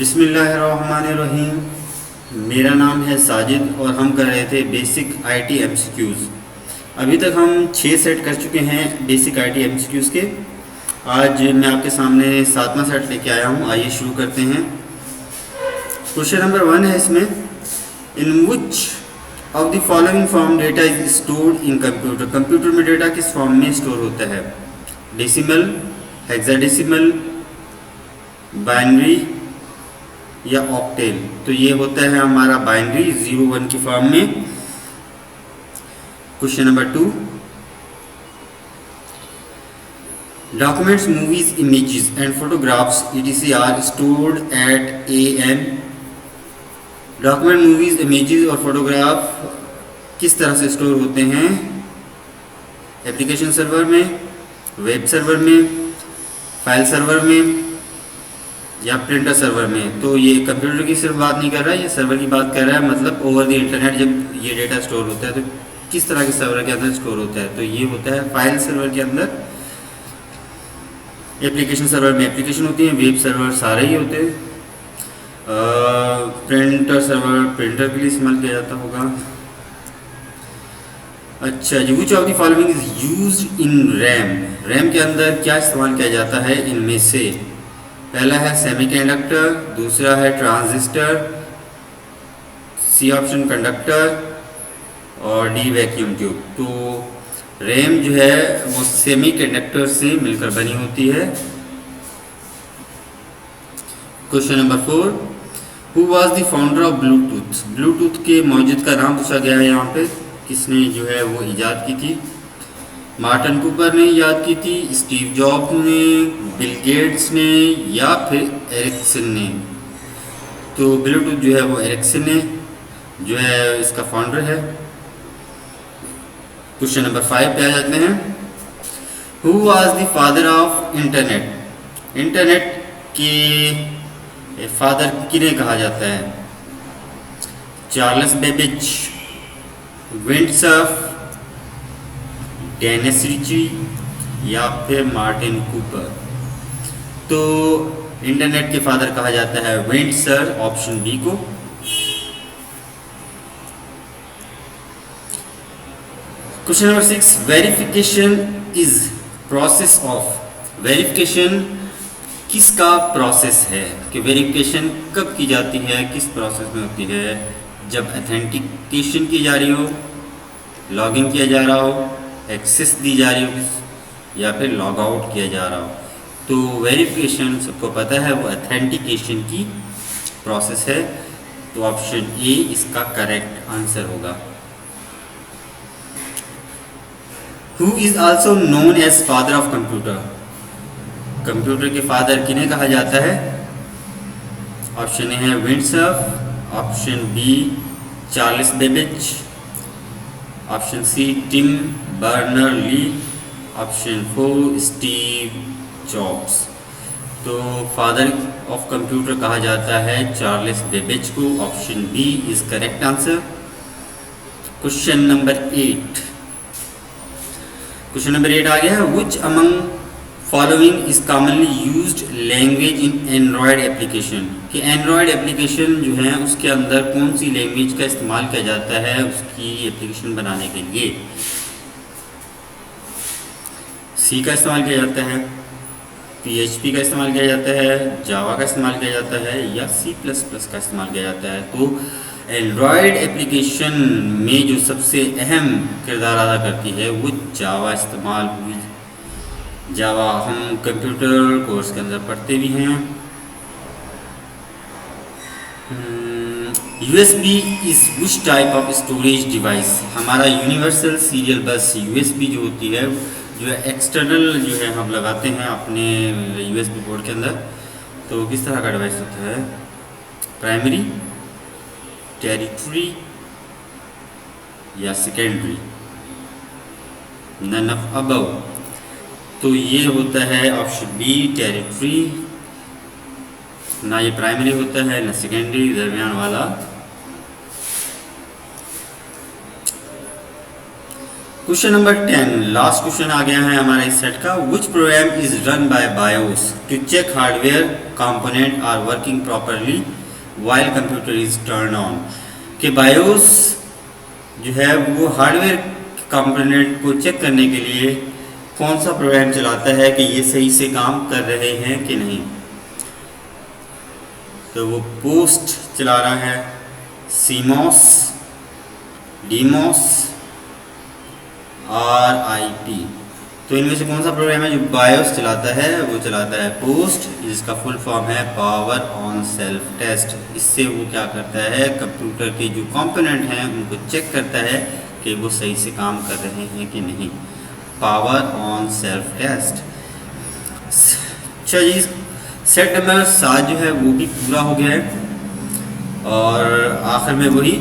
बिस्मिल्लाहिर्रहमानिर्रहीम। मेरा नाम है साजिद और हम कर रहे थे बेसिक आईटी एमसीक्यूज़। अभी तक हम 6 सेट कर चुके हैं बेसिक आईटी एमसीक्यूज़ के। आज मैं आपके सामने 7वां सेट लेके आया हूँ। आइए शुरू करते हैं। क्वेश्चन नंबर 1 है इसमें, in which of the following form data is stored in computer. Computer में डेटा किस फॉर्म में स्टोर होता है? डेसिमल, हेक्साडेसिमल, बाइनरी या ऑक्टेल। तो ये होता है हमारा बाइनरी 0-1 की फॉर्म में। Question number 2, documents, movies, images and photographs etc are stored at an. Document, movies, images और फोटोग्राफ किस तरह से स्टोर होते हैं? एप्लीकेशन सर्वर में, वेब सर्वर में, फाइल सर्वर में या प्रिंटर सर्वर में। तो ये कंप्यूटर की सिर्फ बात नहीं कर रहा है, ये सर्वर की बात कर रहा है। मतलब ओवर द इंटरनेट जब ये डेटा स्टोर होता है तो किस तरह के सर्वर के अंदर स्टोर होता है? तो ये होता है फाइल सर्वर के अंदर। एप्लीकेशन सर्वर में एप्लीकेशन होती है, वेब सर्वर सारे ही होते हैं, प्रिंटर सर्वर प्रिंटर के लिए इस्तेमाल किया जाता होगा। अच्छा जी, which of the following is used in RAM. RAM के अंदर क्या इस्तेमाल किया जाता है इनमें से? पहला है सेमीकंडक्टर, दूसरा है ट्रांजिस्टर, सी ऑप्शन कंडक्टर और डी वैक्यूम ट्यूब। तो रैम जो है वो सेमीकंडक्टर से मिलकर बनी होती है। Question number 4, who was the founder of Bluetooth. Bluetooth के मौजूद का नाम पूछा गया है यहाँ पे। किसने जो है वो ईजाद की थी? मार्टिन कूपर ने याद की थी, स्टीव जॉब्स ने, बिल गेट्स ने या फिर एरिक्सन ने। तो ब्लूटूथ जो है वो एरिक्सन ने जो है इसका फाउंडर है। क्वेश्चन नंबर 5 पे आ जाते हैं, who was the father of internet. Internet के फादर किन्हें कहा जाता है? Charles Babbage, Vint Cerf, Dennis Ritchie या फिर मार्टिन कूपर। तो इंटरनेट के फादर कहा जाता है विंडसर, ऑप्शन बी को। Question number 6, verification is process of. Verification किसका प्रोसेस है? कि वेरिफिकेशन कब की जाती है, किस प्रोसेस में होती है? जब ऑथेंटिकेशन की जा रही हो, लॉगिन किया जा रहा हो, एक्सेस दी जा रही हो या फिर लॉग आउट किया जा रहा हो। तो वेरिफिकेशन सबको पता है वो ऑथेंटिकेशन की प्रोसेस है। तो ऑप्शन ए इसका करेक्ट आंसर होगा। Who is also known as father of computer. Computer के फादर किन्हें कहा जाता है? ऑप्शन ए है Vint Cerf, option B Charles Babbage, option C Tim Berners Lee, option 4 Steve Jobs. तो फादर ऑफ कंप्यूटर कहा जाता है चार्ल्स बेबेज को। Option B is correct answer. Question number 8। Question number 8 आ गया है, which among following is commonly used language in Android application. कि Android application जो है उसके अंदर कौन सी लैंग्वेज का इस्तेमाल किया जाता है उसकी एप्लीकेशन बनाने के लिए? सी का इस्तेमाल किया जाता है, PHP का इस्तेमाल किया जाता है, जावा का इस्तेमाल किया जाता है या C++ का इस्तेमाल किया जाता है। तो एंड्रॉयड एप्लीकेशन में जो सबसे अहम किरदार अदा करती है वो जावा इस्तेमाल हुई। जावा हम कंप्यूटर कोर्स के अंदर पढ़ते भी हैं। USB is which type of storage device. हमारा यूनिवर्सल सीरियल बस USB जो होती है, जो है एक्सटर्नल जो है हम लगाते हैं अपने USB बोर्ड के अंदर। तो किस तरह का डिवाइस होता है? Primary, territory or secondary? None of above. तो ये होता है ऑप्शन बी टेरिटरी। ना ये प्राइमरी होता है ना सेकेंडरी, दरमियान वाला। क्वेश्चन नंबर 10, लास्ट क्वेश्चन आ गया है हमारा इस सेट का। Which program is run by BIOS to check hardware component are working properly while computer is turn on. कि बायोस जो है वो हार्डवेयर कंपोनेंट को चेक करने के लिए कौन सा प्रोग्राम चलाता है कि ये सही से काम कर रहे हैं कि नहीं। तो वो पोस्ट चला रहा है, सीमॉस, डीमॉस, RIP। तो इनमें से कौन सा प्रोग्राम है जो बायोस चलाता है? वो चलाता है पोस्ट, जिसका फुल फॉर्म है पावर ऑन सेल्फ टेस्ट। इससे वो क्या करता है, कंप्यूटर के जो कंपोनेंट हैं उनको चेक करता है कि वो सही से काम कर रहे हैं कि नहीं। Power on self test. चलिए, सेट नंबर 7 जो है वो भी पूरा हो गया है और आखिर में वही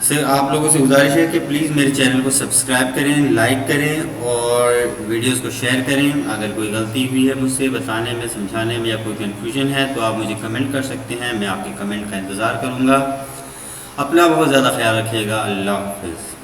सर आप लोगों से गुजारिश है कि प्लीज़ मेरे चैनल को सब्सक्राइब करें, लाइक करें और वीडियोस को शेयर करें। अगर कोई गलती हुई है मुझसे बताने में, समझाने में या कोई कन्फ्यूजन है तो आप मुझे कमेंट कर सकते हैं। मैं आपके कमेंट का इंतज़ार करूँगा। अपना बहुत ज़्यादा ख्याल रखिएगा। अल्लाह हाफ़िज़।